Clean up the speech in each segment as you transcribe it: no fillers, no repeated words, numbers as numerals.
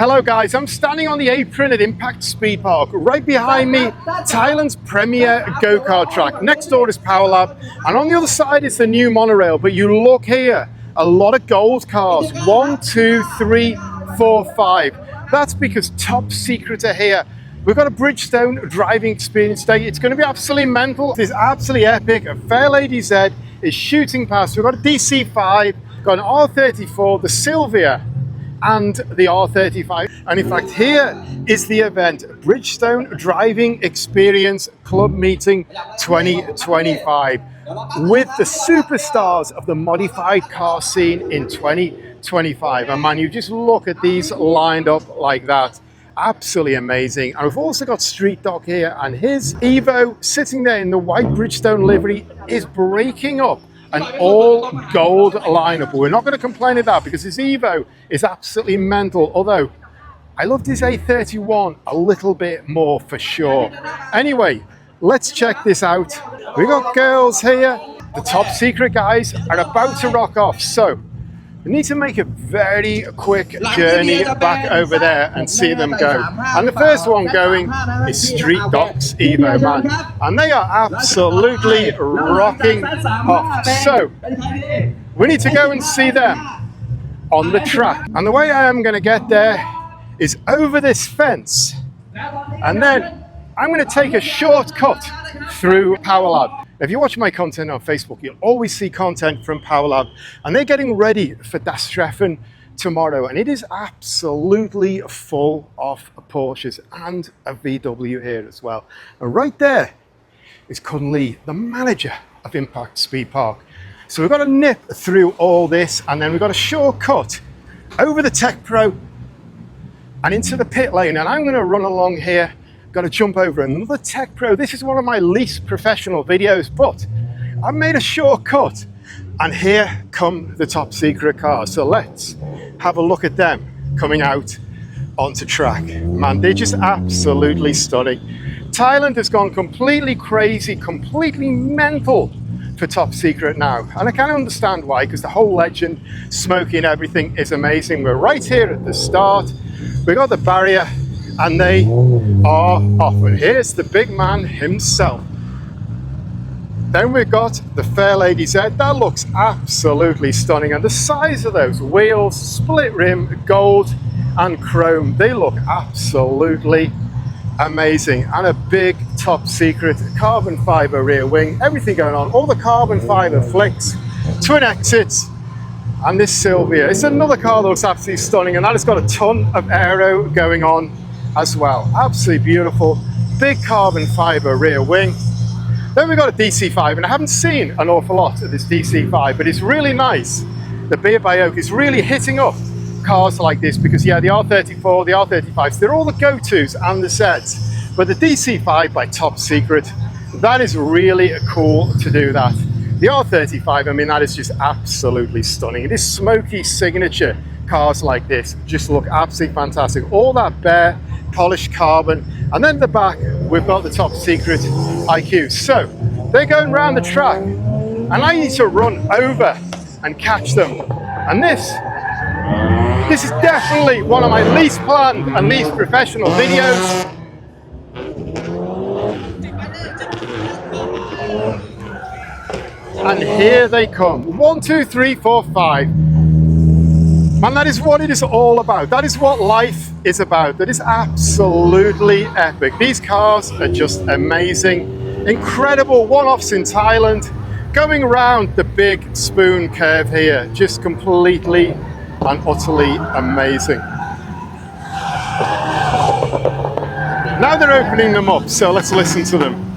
Hello guys, I'm standing on the apron at Impact Speed Park. Right behind me, Thailand's premier go-kart track. Next door is Power Lab, and on the other side is the new monorail. But you look here, a lot of gold cars. 1, 2, 3, 4, 5. That's because Top Secret are here. We've got a Bridgestone driving experience day. It's going to be absolutely mental. It's absolutely epic. A Fair Lady Z is shooting past. We've got a DC5, got an R34, the Sylvia, and the R35. And in fact, here is the event, Bridgestone Driving Experience Club Meeting 2025, with the superstars of the modified car scene in 2025. And man, you just look at these lined up like that. Absolutely amazing. And we've also got Street Dog here, and his Evo sitting there in the white Bridgestone livery is breaking up an all gold lineup. We're not going to complain of that because his Evo is absolutely mental, although I loved his A31 a little bit more for sure. Anyway, let's check this out. We got girls here. The Top Secret guys are about to rock off, so we need to make a very quick journey back over there and see them go. And the first one going is Street Dog's Evo, man. And they are absolutely rocking off. So we need to go and see them on the track. And the way I am going to get there is over this fence. And then I'm going to take a shortcut through Power Lab. If you watch my content on Facebook, you'll always see content from Power Lab, and they're getting ready for Das Treffen tomorrow, and it is absolutely full of Porsches and a VW here as well. And right there is Kun Lee, the manager of Impact Speed Park. So we've got to nip through all this, and then we've got a shortcut over the Tech Pro and into the pit lane, and I'm going to run along here. Got to jump over another Tech Pro. This is one of my least professional videos, but I made a shortcut, and here come the Top Secret cars. So let's have a look at them coming out onto track. Man, they're just absolutely stunning. Thailand has gone completely crazy, completely mental for Top Secret now, and I can understand why, because the whole legend, smoking, everything is amazing. We're right here at the start. We got the barrier, and they are off. And here's the big man himself. Then we've got the Fair Lady Z. That looks absolutely stunning. And the size of those wheels, split rim, gold and chrome, they look absolutely amazing. And a big Top Secret carbon fiber rear wing, everything going on. All the carbon fiber flicks, twin exits, and this Sylvia. It's another car that looks absolutely stunning, and that has got a ton of aero going on as well. Absolutely beautiful, big carbon fiber rear wing. Then we got a DC5, and I haven't seen an awful lot of this DC5, but it's really nice. The Beer by Oak is really hitting up cars like this, because yeah, the R34, the R35s, they're all the go-tos and the Zs, but the DC5 by Top Secret, that is really cool to do that. The R35, I mean, that is just absolutely stunning. This smoky signature cars like this just look absolutely fantastic. All that bare polished carbon, and then the back we've got the Top Secret IQ. So they're going around the track, and I need to run over and catch them. And this is definitely one of my least planned and least professional videos. And here they come. 1, 2, 3, 4, 5. And that is what it is all about. That is what life is about. That is absolutely epic. These cars are just amazing. Incredible one-offs in Thailand. Going around the big spoon curve here. Just completely and utterly amazing. Now they're opening them up, so let's listen to them.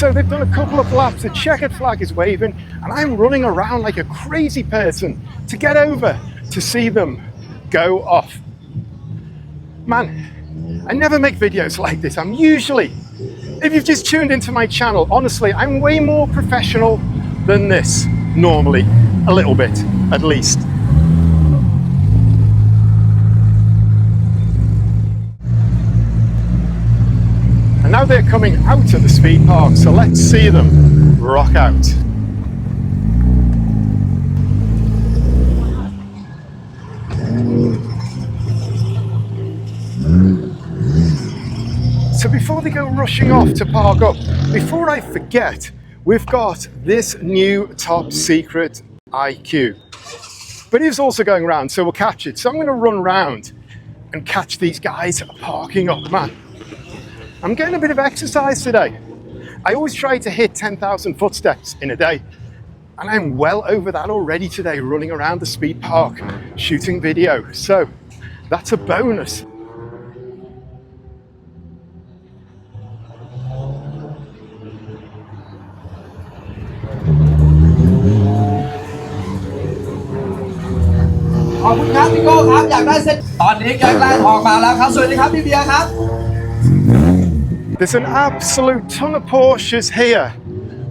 So they've done a couple of laps, the checkered flag is waving, and I'm running around like a crazy person to get over to see them go off. Man, I never make videos like this. I'm usually, if you've just tuned into my channel, honestly, I'm way more professional than this normally, a little bit at least. And now they're coming out of the speed park, so let's see them rock out. So before they go rushing off to park up, before I forget, we've got this new top secret IQ. But it is also going around, so we'll catch it. So I'm going to run around and catch these guys parking up, man. I'm getting a bit of exercise today. I always try to hit 10,000 footsteps in a day, and I'm well over that already today, running around the speed park, shooting video. So that's a bonus. There's an absolute ton of Porsches here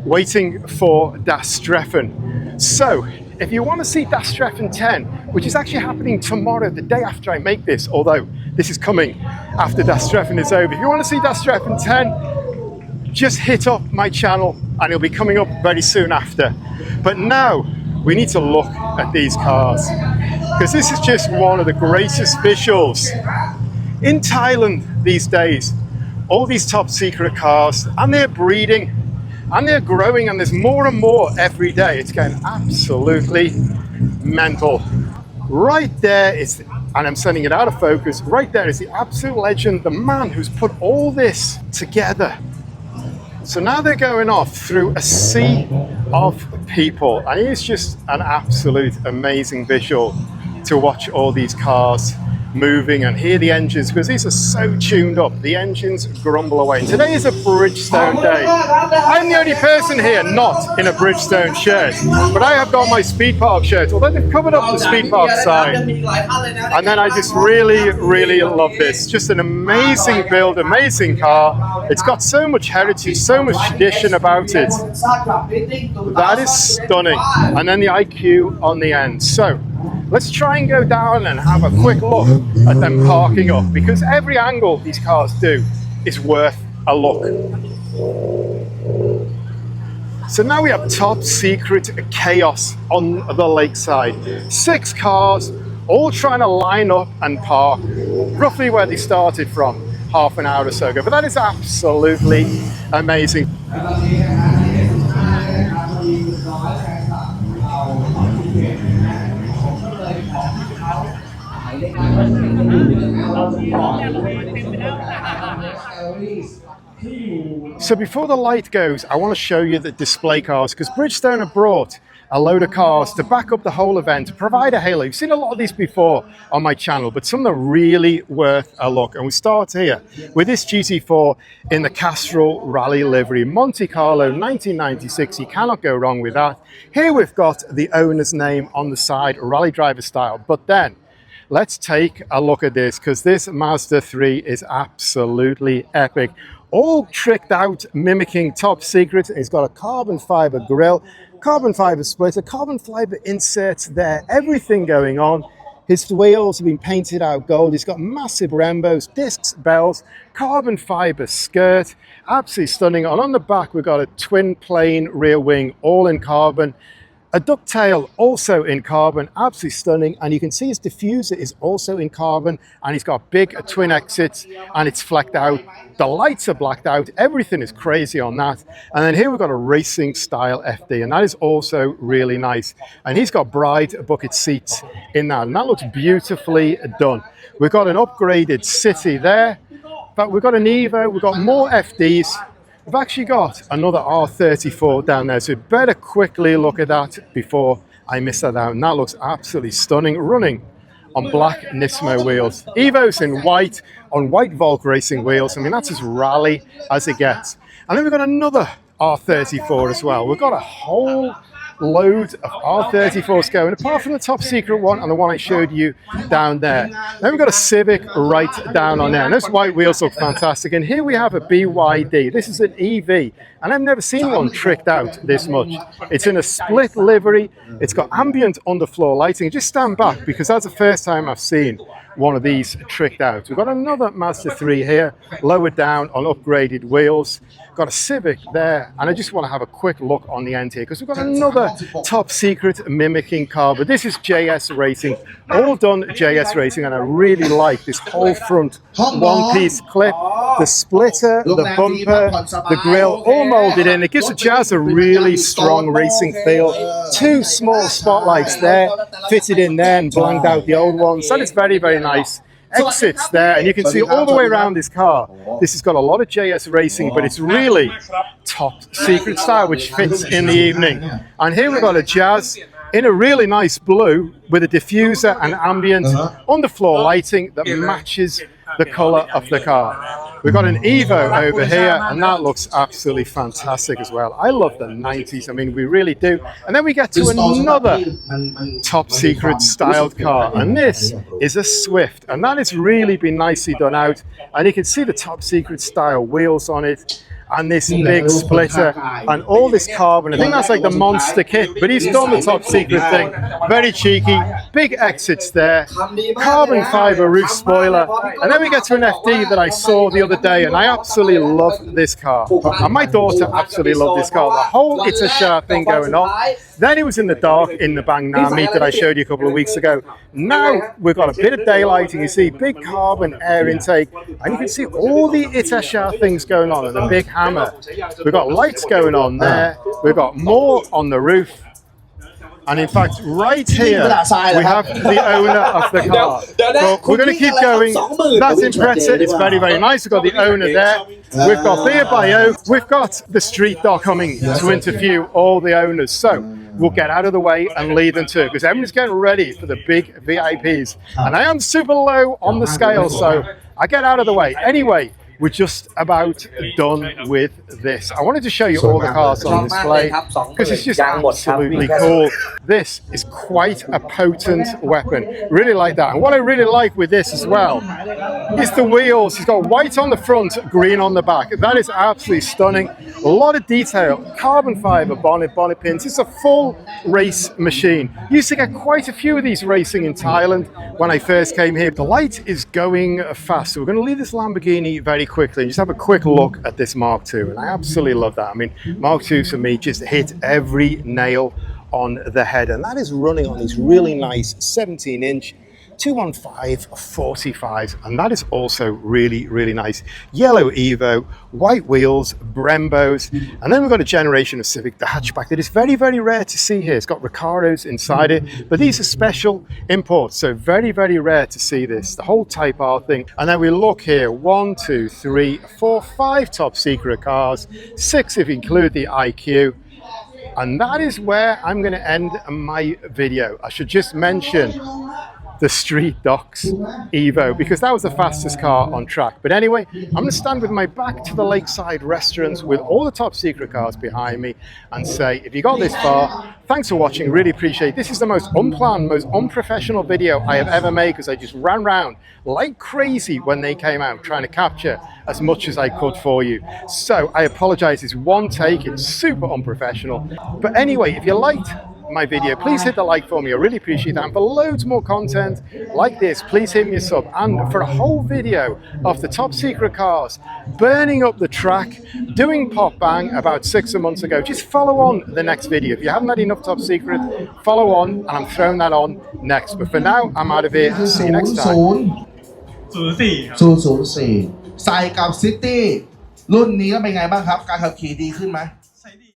waiting for Das Treffen. So if you want to see Das Treffen 10, which is actually happening tomorrow, the day after I make this, although this is coming after Das Treffen is over. If you want to see Das Treffen 10, just hit up my channel and it'll be coming up very soon after. But now we need to look at these cars, because this is just one of the greatest visuals in Thailand these days. All these top secret cars, and they're breeding and they're growing, and there's more and more every day. It's going absolutely mental. Right there is, and I'm sending it out of focus, right there is the absolute legend, the man who's put all this together. So now they're going off through a sea of people, and it's just an absolute amazing visual to watch all these cars moving and hear the engines, because these are so tuned up. The engines grumble away. And today is a Bridgestone day. I'm the only person here not in a Bridgestone shirt, but I have got my Speed Park shirt, although they've covered up the Speed Park side. And then I just really love this. Just an amazing build, amazing car. It's got so much heritage, so much tradition about it. That is stunning. And then the IQ on the end. So let's try and go down and have a quick look at them parking up, because every angle these cars do is worth a look. So now we have top secret chaos on the lakeside. 6 cars all trying to line up and park roughly where they started from half an hour or so ago. But that is absolutely amazing. So before the light goes, I want to show you the display cars, because Bridgestone have brought a load of cars to back up the whole event, to provide a halo. You've seen a lot of these before on my channel, but some of them are really worth a look. And we start here with this GT4 in the Castrol Rally livery. Monte Carlo 1996, you cannot go wrong with that. Here we've got the owner's name on the side, rally driver style. But then let's take a look at this, because this Mazda 3 is absolutely epic. All tricked out, mimicking top secret. It's got a carbon fiber grille, carbon fiber splitter, carbon fiber inserts there, everything going on. His wheels have been painted out gold. He's got massive Rambos, discs, bells, carbon fiber skirt, absolutely stunning. And on the back, we've got a twin plane rear wing, all in carbon. A ducktail also in carbon, absolutely stunning. And you can see his diffuser is also in carbon, and he's got big twin exits, and it's flecked out. The lights are blacked out. Everything is crazy on that. And then here we've got a racing style FD, and that is also really nice. And he's got bride bucket seats in that, and that looks beautifully done. We've got an upgraded City there, but we've got an Evo, we've got more FDs. We've actually got another R34 down there, so better quickly look at that before I miss that out. And that looks absolutely stunning, running on black Nismo wheels. Evo's in white, on white Volk racing wheels. I mean, that's as rally as it gets. And then we've got another R34 as well. We've got a whole load of R34s going, apart from the top secret one and the one I showed you down there. Then we've got a Civic right down on there, and those white wheels look fantastic. And here we have a BYD. This is an EV, and I've never seen one tricked out this much. It's in a split livery. It's got ambient underfloor lighting. Just stand back, because that's the first time I've seen one of these tricked out. We've got another Mazda 3 here, lowered down on upgraded wheels. Got a Civic there, and I just want to have a quick look on the end here, because we've got another top secret mimicking car, but this is JS Racing, all done JS Racing, and I really like this whole front one-piece clip, the splitter, the bumper, the grille, all molded in. It gives the Jazz a really strong racing feel. Two small spotlights there, fitted in there and blanked out the old ones. That is very, very nice. Exits there, and you can see all the way around this car. This has got a lot of JS Racing, but it's really top secret style, which fits in the evening. And here we've got a Jazz in a really nice blue with a diffuser and ambient underfloor lighting that matches the color of the car. We've got an Evo over here, and that looks absolutely fantastic as well. I love the 90s, I mean, we really do. And then we get to another top secret styled car, and this is a Swift, and that has really been nicely done out. And you can see the top secret style wheels on it, and this big splitter, and all this carbon. I think that's like the monster kit, but he's done the top secret thing. Very cheeky, big exits there, carbon fiber roof spoiler, and then we get to an FD that I saw the other day, and I absolutely love this car. And my daughter absolutely loved this car. The whole It's a Sharp thing going on. Then it was in the dark in the Bang Na meet that I showed you a couple of weeks ago. Now we've got a bit of daylighting. You see big carbon air intake, and you can see all the It's a Sharp things going on, and the big hammer. We've got lights going on there. We've got more on the roof. And in fact, right here, we have the owner of the car. But we're going to keep going. That's Impreza. It's very, very nice. We've got the owner there. We've got Thea Bio. We've got the street dog coming to interview all the owners. So we'll get out of the way and lead them to, because everyone's getting ready for the big VIPs. And I am super low on the scale, so I get out of the way. Anyway, we're just about done with this. I wanted to show you all the cars on display because it's just absolutely cool. This is quite a potent weapon. Really like that. And what I really like with this as well is the wheels. It's got white on the front, green on the back. That is absolutely stunning. A lot of detail. Carbon fiber bonnet pins. It's a full race machine. Used to get quite a few of these racing in Thailand when I first came here. The light is going fast. So we're going to leave this Lamborghini very quickly and just have a quick look at this Mark II, and I absolutely love that. I mean, Mark II for me just hit every nail on the head, and that is running on these really nice 17-inch 215 45s, and that is also really, really nice. Yellow Evo, white wheels, Brembos, and then we've got a generation of Civic, the hatchback, that is very, very rare to see here. It's got Ricardos inside it, but these are special imports, so very, very rare to see this. The whole Type R thing. And then we look here, 1, 2, 3, 4, 5 top secret cars, 6 if you include the IQ. And that is where I'm going to end my video. I should just mention the Street Docs Evo, because that was the fastest car on track. But anyway, I'm going to stand with my back to the lakeside restaurants with all the top secret cars behind me and say, if you got this far, thanks for watching, really appreciate it. This is the most unplanned, most unprofessional video I have ever made, because I just ran around like crazy when they came out, trying to capture as much as I could for you. So I apologize, it's one take, it's super unprofessional. But anyway, if you liked my video, please hit the like for me, I really appreciate that. And for loads more content like this, please hit me a sub. And for a whole video of the top secret cars burning up the track, doing pop bang about 6 months ago, just follow on the next video. If you haven't had enough top secret, follow on, and I'm throwing that on next. But for now, I'm out of here. See you next time. 004ใส่กับซิตี้รุ่นนี้แล้วเป็นไงบ้างครับการขับขี่ดีขึ้นไหม